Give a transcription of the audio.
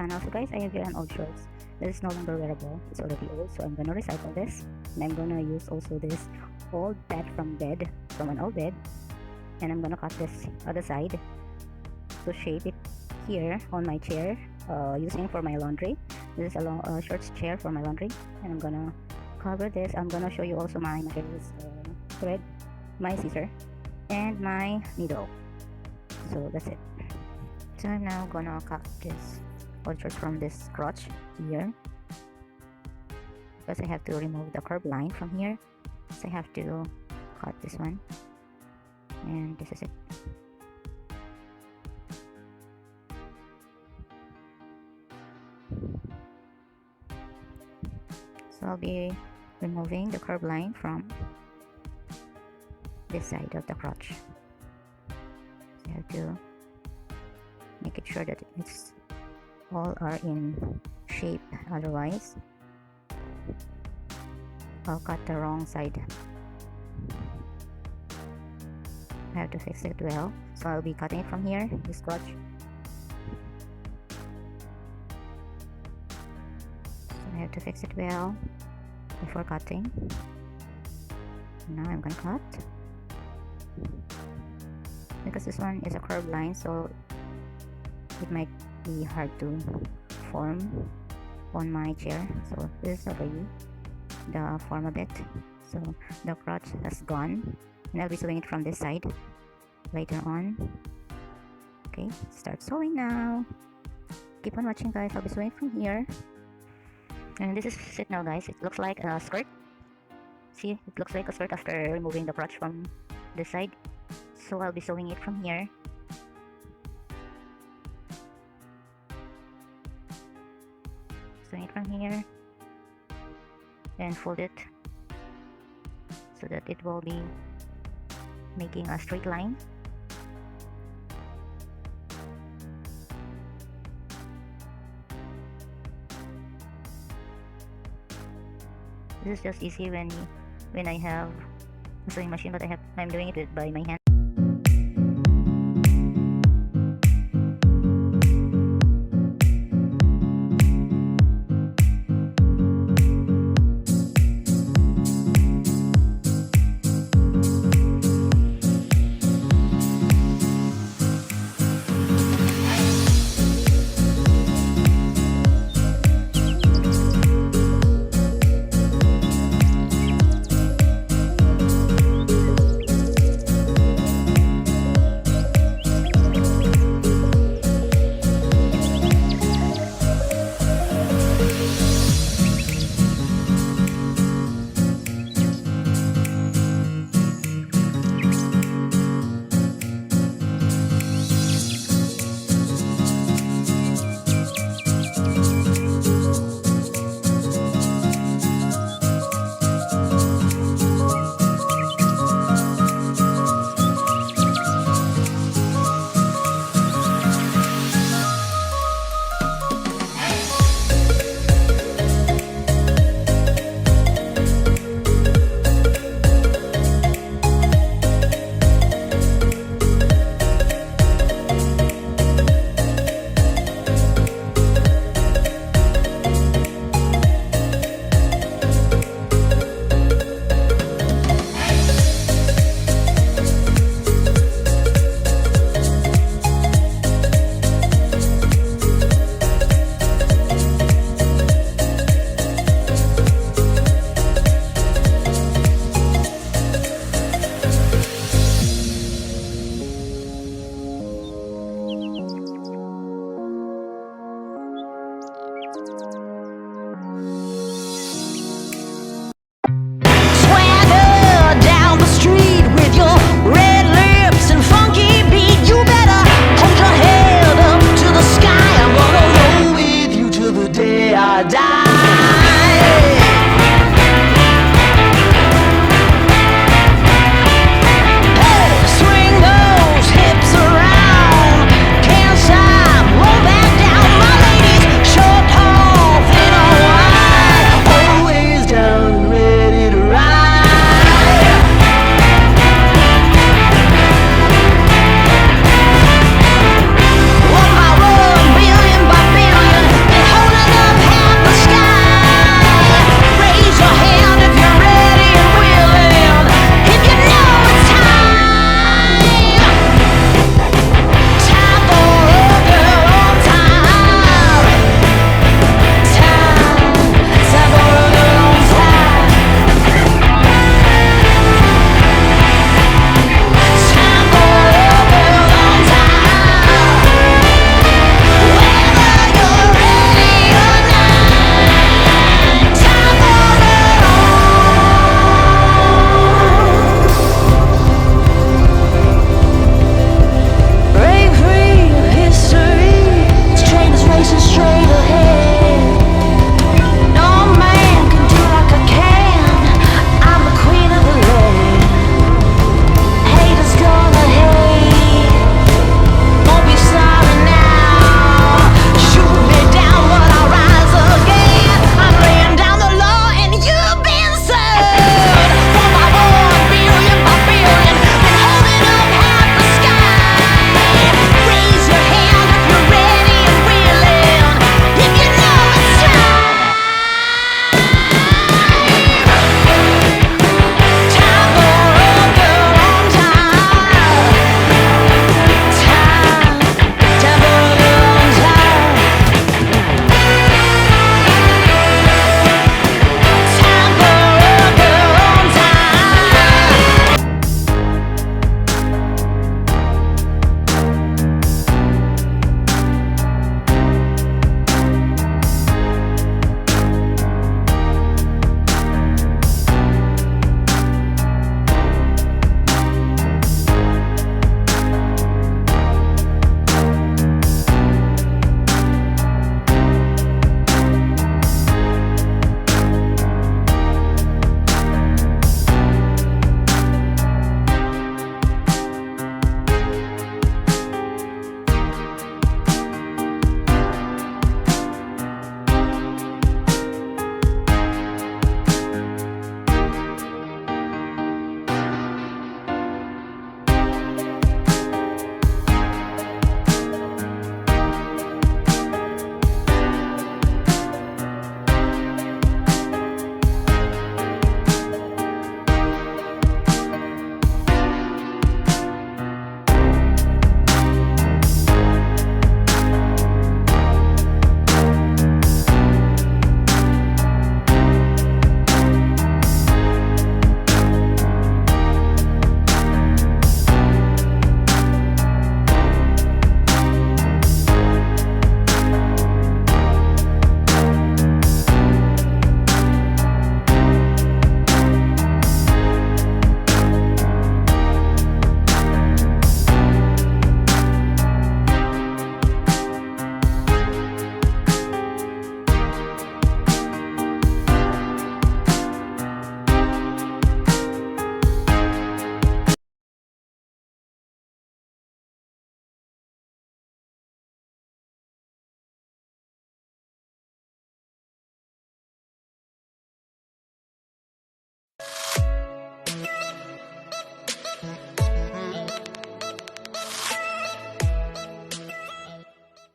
And also guys, I have here an old shorts that is no longer wearable. It's already old, so I'm gonna recycle this. And I'm gonna use also this old pad from an old bed. And I'm gonna cut this other side to shape it here on my chair, using for my laundry. This is a long short chair for my laundry. And I'm gonna cover this. I'm gonna show you also my materials, thread, my scissor, and my needle. So that's it. So I'm now gonna cut this orchard from this crotch here, because I have to remove the curb line from here, so I have to cut this one, and this is it. So I'll be removing the curb line from this side of the crotch. So I have to make it sure that it's all are in shape, otherwise I'll cut the wrong side. I have to fix it well, so I'll be cutting it from here, this crotch. So I have to fix it well before cutting. Now I'm gonna cut, because this one is a curved line, so it might be hard to form on my chair. So this is already the form of it, so the crotch has gone, and I'll be sewing it from this side later on. Okay, start sewing now. Keep on watching guys, I'll be sewing from here. And this is it now guys, it looks like a skirt. See, it looks like a skirt after removing the crotch from this side. So I'll be sewing it from here. Sewing it from here, then fold it so that it will be making a straight line. This is just easy when I have a sewing machine, but I'm doing it by my hand.